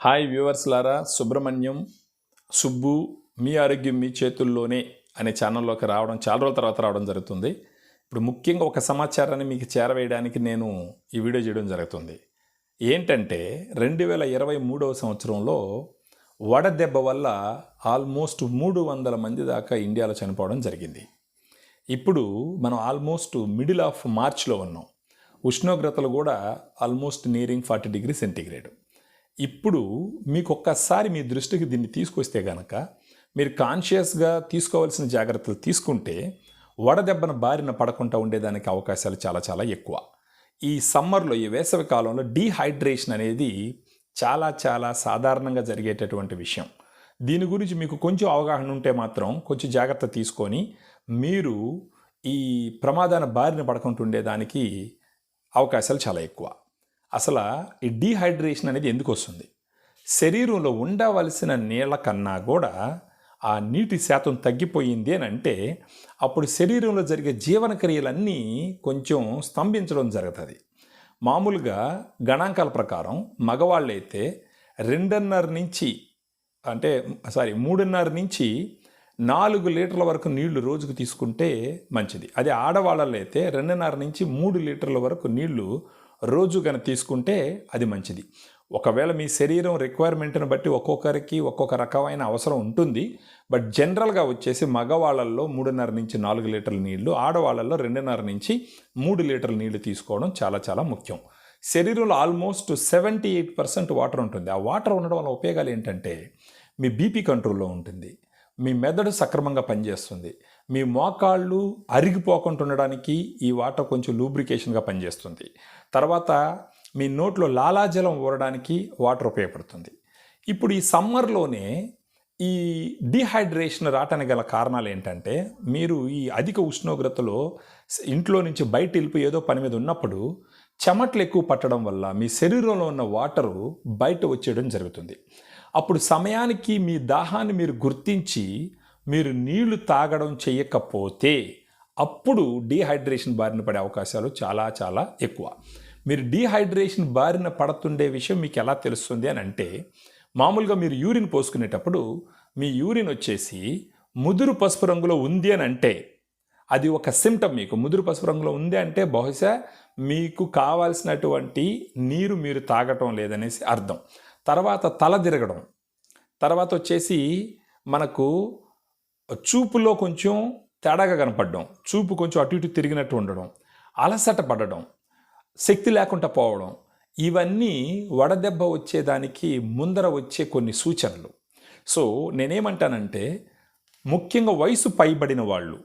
Hi viewers లారా, సుబ్రహ్మణ్యం సుబ్బు మీ ఆరోగ్యం మీ చేతుల్లోనే అనే ఛానల్లోకి రావడం చాలా రోజుల తర్వాత రావడం జరుగుతుంది. ఇప్పుడు ముఖ్యంగా ఒక సమాచారాన్ని మీకు చేరవేయడానికి నేను ఈ వీడియో చేయడం జరుగుతుంది. ఏంటంటే 2023వ సంవత్సరంలో వడదెబ్బ వల్ల ఆల్మోస్ట్ 300 మంది దాకా ఇండియాలో చనిపోవడం జరిగింది. ఇప్పుడు మనం ఆల్మోస్ట్ మిడిల్ ఆఫ్ మార్చ్లో ఉన్నాం. ఉష్ణోగ్రతలు కూడా ఆల్మోస్ట్ నియరింగ్ 40 డిగ్రీ సెంటీగ్రేడ్. ఇప్పుడు మీకు ఒక్కసారి మీ దృష్టికి దీన్ని తీసుకొస్తే కనుక మీరు కాన్షియస్గా తీసుకోవాల్సిన జాగ్రత్తలు తీసుకుంటే వడదెబ్బన బారిన పడకుండా ఉండేదానికి అవకాశాలు చాలా చాలా ఎక్కువ. ఈ సమ్మర్లో, ఈ వేసవి కాలంలో డీహైడ్రేషన్ అనేది చాలా చాలా సాధారణంగా జరిగేటటువంటి విషయం. దీని గురించి మీకు కొంచెం అవగాహన ఉంటే మాత్రం కొంచెం జాగ్రత్త తీసుకొని మీరు ఈ ప్రమాదాన బారిన పడకుండా ఉండేదానికి అవకాశాలు చాలా ఎక్కువ. అసలు ఈ డీహైడ్రేషన్ అనేది ఎందుకు వస్తుంది? శరీరంలో ఉండవలసిన నీళ్ళ కన్నా కూడా ఆ నీటి శాతం తగ్గిపోయింది అని అంటే అప్పుడు శరీరంలో జరిగే జీవనక్రియలన్నీ కొంచెం స్తంభించడం జరుగుతుంది. మామూలుగా గణాంకాల ప్రకారం మగవాళ్ళైతే 2.5 నుంచి 3.5 నుంచి 4 లీటర్ల వరకు నీళ్లు రోజుకు తీసుకుంటే మంచిది. అదే ఆడవాళ్ళలో అయితే 2.5 నుంచి 3 లీటర్ల వరకు నీళ్లు రోజు కనుక తీసుకుంటే అది మంచిది. ఒకవేళ మీ శరీరం రిక్వైర్మెంట్ని బట్టి ఒక్కొక్కరికి ఒక్కొక్క రకమైన అవసరం ఉంటుంది. బట్ జనరల్గా వచ్చేసి మగవాళ్ళల్లో 3.5 నుంచి 4 లీటర్ల నీళ్లు, ఆడవాళ్ళల్లో 2.5 నుంచి 3 లీటర్ల నీళ్లు తీసుకోవడం చాలా చాలా ముఖ్యం. శరీరంలో ఆల్మోస్ట్ 78% వాటర్ ఉంటుంది. ఆ వాటర్ ఉండడం వల్ల ఉపయోగాలు ఏంటంటే మీ బీపీ కంట్రోల్లో ఉంటుంది, మీ మెదడు సక్రమంగా పనిచేస్తుంది, మీ మోకాళ్ళు అరిగిపోకుండా ఉండడానికి ఈ వాటర్ కొంచెం లూబ్రికేషన్గా పనిచేస్తుంది. తర్వాత మీ నోట్లో లాలాజలం ఊరడానికి వాటర్ ఉపయోగపడుతుంది. ఇప్పుడు ఈ సమ్మర్లోనే ఈ డీహైడ్రేషన్ రావటానికి గల కారణాలు ఏంటంటే మీరు ఈ అధిక ఉష్ణోగ్రతలో ఇంట్లో నుంచి బయట వెళ్ళిపోయి ఏదో పని మీద ఉన్నప్పుడు చెమటలు ఎక్కువ పట్టడం వల్ల మీ శరీరంలో ఉన్న వాటరు బయట వచ్చేయడం జరుగుతుంది. అప్పుడు సమయానికి మీ దాహాన్ని మీరు గుర్తించి మీరు నీళ్లు తాగడం చేయకపోతే అప్పుడు డీహైడ్రేషన్ బారిన పడే అవకాశాలు చాలా చాలా ఎక్కువ. మీరు డీహైడ్రేషన్ బారిన పడుతుండే విషయం మీకు ఎలా తెలుస్తుంది అని అంటే, మామూలుగా మీరు యూరిన్ పోసుకునేటప్పుడు మీ యూరిన్ వచ్చేసి ముదురు పసుపు రంగులో ఉంది అని అంటే అది ఒక సిమ్టమ్. మీకు ముదురు పసుపు రంగులో ఉంది అంటే బహుశా మీకు కావాల్సినటువంటి నీరు మీరు తాగటం లేదనేసి అర్థం. తర్వాత తల తిరగడం, తర్వాత వచ్చేసి మనకు చూపులో కొంచెం తేడాగా కనపడడం, చూపు కొంచెం అటు ఇటు తిరిగినట్టు ఉండడం, అలసట పడడం, శక్తి లేకుండా పోవడం, ఇవన్నీ వడదెబ్బ వచ్చేదానికి ముందర వచ్చే కొన్ని సూచనలు. సో నేనేమంటానంటే ముఖ్యంగా వయసు పైబడిన వాళ్ళు,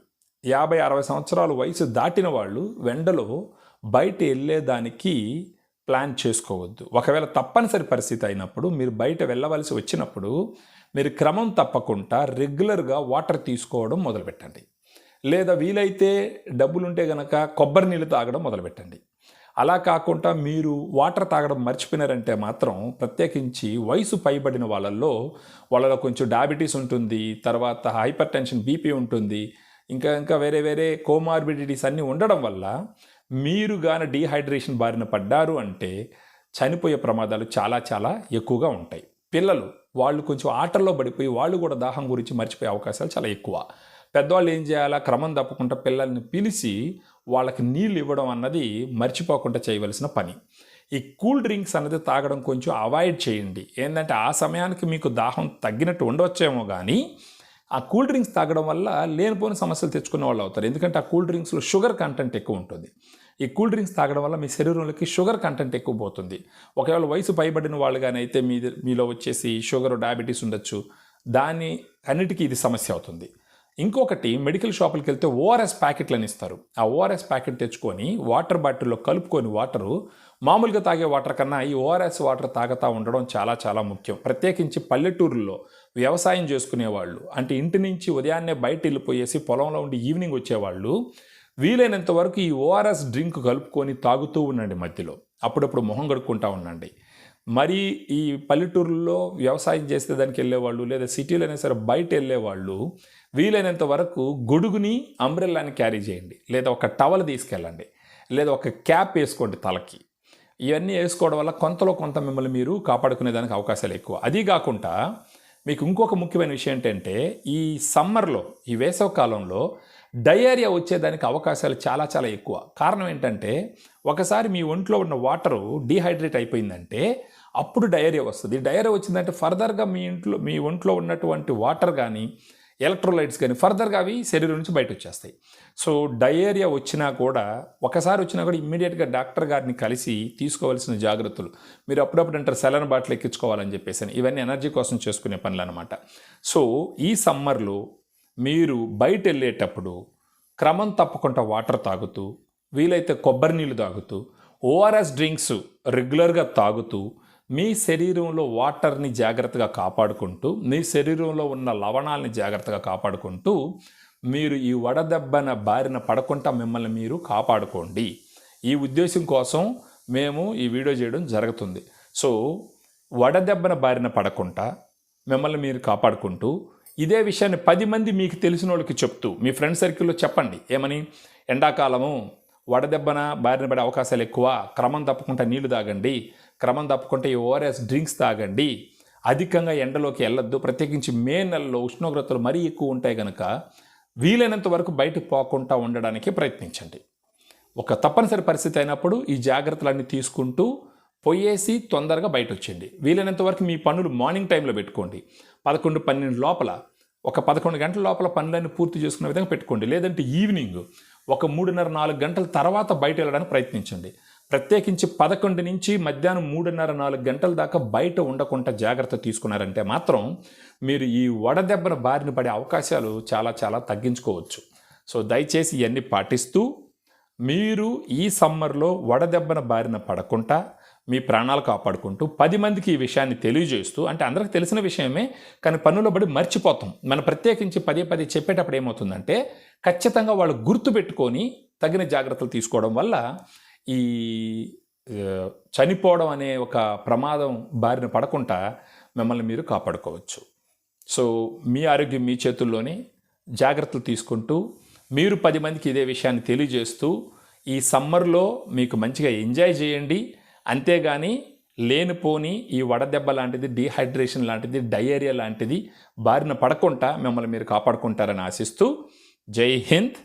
50-60 సంవత్సరాలు వయసు దాటిన వాళ్ళు వెండలో బయట వెళ్ళేదానికి ప్లాన్ చేసుకోవద్దు. ఒకవేళ తప్పనిసరి పరిస్థితి అయినప్పుడు మీరు బయట వెళ్ళవలసి వచ్చినప్పుడు మీరు క్రమం తప్పకుండా రెగ్యులర్గా వాటర్ తీసుకోవడం మొదలుపెట్టండి. లేదా వీలైతే డబ్బులుంటే కనుక కొబ్బరి నీళ్ళు తాగడం మొదలుపెట్టండి. అలా కాకుండా మీరు వాటర్ తాగడం మర్చిపోయినారంటే మాత్రం ప్రత్యేకించి వయసు పైబడిన వాళ్ళలో కొంచెం డయాబెటీస్ ఉంటుంది, తర్వాత హైపర్ టెన్షన్, బీపీ ఉంటుంది, ఇంకా వేరే కోమార్బిడిటీస్ అన్నీ ఉండడం వల్ల మీరు గాని డీహైడ్రేషన్ బారిన పడ్డారు అంటే చనిపోయే ప్రమాదాలు చాలా చాలా ఎక్కువగా ఉంటాయి. పిల్లలు వాళ్ళు కొంచెం ఆటల్లో పడిపోయి వాళ్ళు కూడా దాహం గురించి మర్చిపోయే అవకాశాలు చాలా ఎక్కువ. పెద్దవాళ్ళు ఏం చేయాలా, క్రమం తప్పకుండా పిల్లల్ని పిలిచి వాళ్ళకి నీళ్ళు ఇవ్వడం అన్నది మర్చిపోకుండా చేయవలసిన పని. ఈ కూల్ డ్రింక్స్ అన్నది తాగడం కొంచెం అవాయిడ్ చేయండి. ఏంటంటే ఆ సమయానికి మీకు దాహం తగ్గినట్టు ఉండవచ్చేమో కానీ ఆ కూల్ డ్రింక్స్ తాగడం వల్ల లేనిపోని సమస్యలు తెచ్చుకునే వాళ్ళు అవుతారు. ఎందుకంటే ఆ కూల్ డ్రింక్స్లో షుగర్ కంటెంట్ ఎక్కువ ఉంటుంది. ఈ కూల్ డ్రింక్స్ తాగడం వల్ల మీ శరీరంలోకి షుగర్ కంటెంట్ ఎక్కువ పోతుంది. ఒకవేళ వయసు పైబడిన వాళ్ళు కానీ అయితే మీలో వచ్చేసి షుగర్, డయాబెటీస్ ఉండొచ్చు. దాని అన్నిటికీ ఇది సమస్య అవుతుంది. ఇంకొకటి, మెడికల్ షాపులకు వెళ్తే ఓఆర్ఎస్ ప్యాకెట్లను ఇస్తారు. ఆ ఓఆర్ఎస్ ప్యాకెట్ తెచ్చుకొని వాటర్ బాటిల్లో కలుపుకొని వాటరు మామూలుగా తాగే వాటర్ కన్నా ఈ ఓఆర్ఎస్ వాటర్ తాగుతూ ఉండడం చాలా చాలా ముఖ్యం. ప్రత్యేకించి పల్లెటూరుల్లో వ్యవసాయం చేసుకునేవాళ్ళు, అంటే ఇంటి నుంచి ఉదయాన్నే బయట వెళ్ళిపోయేసి పొలంలో ఉండి ఈవినింగ్ వచ్చేవాళ్ళు వీలైనంత వరకు ఈ ఓఆర్ఎస్ డ్రింక్ కలుపుకొని తాగుతూ ఉండండి. మధ్యలో అప్పుడప్పుడు మొహం కడుక్కుంటూ ఉండండి. మరి ఈ పల్లెటూరుల్లో వ్యవసాయం చేస్తే దానికి వెళ్ళేవాళ్ళు, లేదా సిటీలో అయినా సరే బయట వెళ్ళేవాళ్ళు వీలైనంత వరకు గొడుగుని, అంబ్రెల్లాని క్యారీ చేయండి, లేదా ఒక టవల్ తీసుకెళ్ళండి, లేదా ఒక క్యాప్ వేసుకోండి తలకి. ఇవన్నీ వేసుకోవడం వల్ల కొంతలో కొంత మిమ్మల్ని మీరు కాపాడుకునేదానికి అవకాశాలు ఎక్కువ. అదీ కాకుండా మీకు ఇంకొక ముఖ్యమైన విషయం ఏంటంటే, ఈ సమ్మర్లో, ఈ వేసవ కాలంలో డయేరియా వచ్చేదానికి అవకాశాలు చాలా చాలా ఎక్కువ. కారణం ఏంటంటే, ఒకసారి మీ ఒంట్లో ఉన్న వాటరు డీహైడ్రేట్ అయిపోయిందంటే అప్పుడు డయేరియా వస్తుంది. డయేరియా వచ్చిందంటే ఫర్దర్గా మీ ఒంట్లో ఉన్నటువంటి వాటర్ కానీ, ఎలక్ట్రోలైట్స్ కానీ ఫర్దర్గా అవి శరీరం నుంచి బయట వచ్చేస్తాయి. సో డయేరియా వచ్చినా కూడా, ఒకసారి వచ్చినా కూడా ఇమ్మీడియట్గా డాక్టర్ గారిని కలిసి తీసుకోవాల్సిన జాగ్రత్తలు. మీరు అప్పుడప్పుడు అంటారు సెలైన్ బాటిల్ ఎక్కించుకోవాలని చెప్పేసి, ఇవన్నీ ఎనర్జీ కోసం చేసుకునే పనులు అనమాట. సో ఈ సమ్మర్లో మీరు బయట వెళ్ళేటప్పుడు క్రమం తప్పకుండా వాటర్ తాగుతూ, వీలైతే కొబ్బరి నీళ్ళు తాగుతూ, ఓఆర్ఎస్ డ్రింక్స్ రెగ్యులర్గా తాగుతూ, మీ శరీరంలో వాటర్ని జాగ్రత్తగా కాపాడుకుంటూ, మీ శరీరంలో ఉన్న లవణాలని జాగ్రత్తగా కాపాడుకుంటూ, మీరు ఈ వడదెబ్బన బారిన పడకుండా మిమ్మల్ని మీరు కాపాడుకోండి. ఈ ఉద్దేశం కోసం మేము ఈ వీడియో చేయడం జరుగుతుంది. సో వడదెబ్బన బారిన పడకుండా మిమ్మల్ని మీరు కాపాడుకుంటూ, ఇదే విషయాన్ని 10 మంది మీకు తెలిసిన వాళ్ళకి చెప్తూ, మీ ఫ్రెండ్ సర్కిల్లో చెప్పండి. ఏమని? ఎండాకాలము వడదెబ్బన బారిన పడే అవకాశాలు ఎక్కువ, క్రమం తప్పకుండా నీళ్లు తాగండి, క్రమం తప్పకుండా ఈ ఓఆర్ఎస్ డ్రింక్స్ తాగండి, అధికంగా ఎండలోకి వెళ్ళొద్దు, ప్రత్యేకించి మే నెలలో ఉష్ణోగ్రతలు మరీ ఎక్కువ ఉంటాయి కనుక వీలైనంత వరకు బయటకు పోకుండా ఉండడానికి ప్రయత్నించండి. ఒక తప్పనిసరి పరిస్థితి అయినప్పుడు ఈ జాగ్రత్తలన్నీ తీసుకుంటూ పోయేసి తొందరగా బయట వచ్చేయండి. వీలైనంత వరకు మీ పనులు మార్నింగ్ టైంలో పెట్టుకోండి. 11-12 లోపల, ఒక 11 గంటల లోపల పనులన్నీ పూర్తి చేసుకునే విధంగా పెట్టుకోండి. లేదంటే ఈవినింగ్ ఒక 3:30-4 గంటల తర్వాత బయట వెళ్ళడానికి ప్రయత్నించండి. ప్రత్యేకించి 11 నుంచి మధ్యాహ్నం 3:30-4 గంటల దాకా బయట ఉండకుండా జాగ్రత్త తీసుకున్నారంటే మాత్రం మీరు ఈ వడదెబ్బన బారిన పడే అవకాశాలు చాలా చాలా తగ్గించుకోవచ్చు. సో దయచేసి ఇవన్నీ పాటిస్తూ మీరు ఈ సమ్మర్లో వడదెబ్బన బారిన పడకుండా మీ ప్రాణాలు కాపాడుకుంటూ 10 మందికి ఈ విషయాన్ని తెలియజేస్తూ, అంటే అందరికి తెలిసిన విషయమే కానీ పనుల్లో పడి మర్చిపోతాం. మనం ప్రత్యేకించి పదే చెప్పేటప్పుడు ఏమవుతుందంటే ఖచ్చితంగా వాళ్ళు గుర్తుపెట్టుకొని తగిన జాగ్రత్తలు తీసుకోవడం వల్ల ఈ చనిపోవడం అనే ఒక ప్రమాదం బారిన పడకుండా మిమ్మల్ని మీరు కాపాడుకోవచ్చు. సో మీ ఆరోగ్యం మీ చేతుల్లోనే. జాగ్రత్తలు తీసుకుంటూ మీరు 10 మందికి ఇదే విషయాన్ని తెలియజేస్తూ ఈ సమ్మర్లో మీకు మంచిగా ఎంజాయ్ చేయండి. అంతేగాని లేనిపోని ఈ వడదెబ్బ లాంటిది, డీహైడ్రేషన్ లాంటిది, డయేరియా లాంటిది బారిన పడకుండా మిమ్మల్ని మీరు కాపాడుకుంటారని ఆశిస్తూ జై హింద్.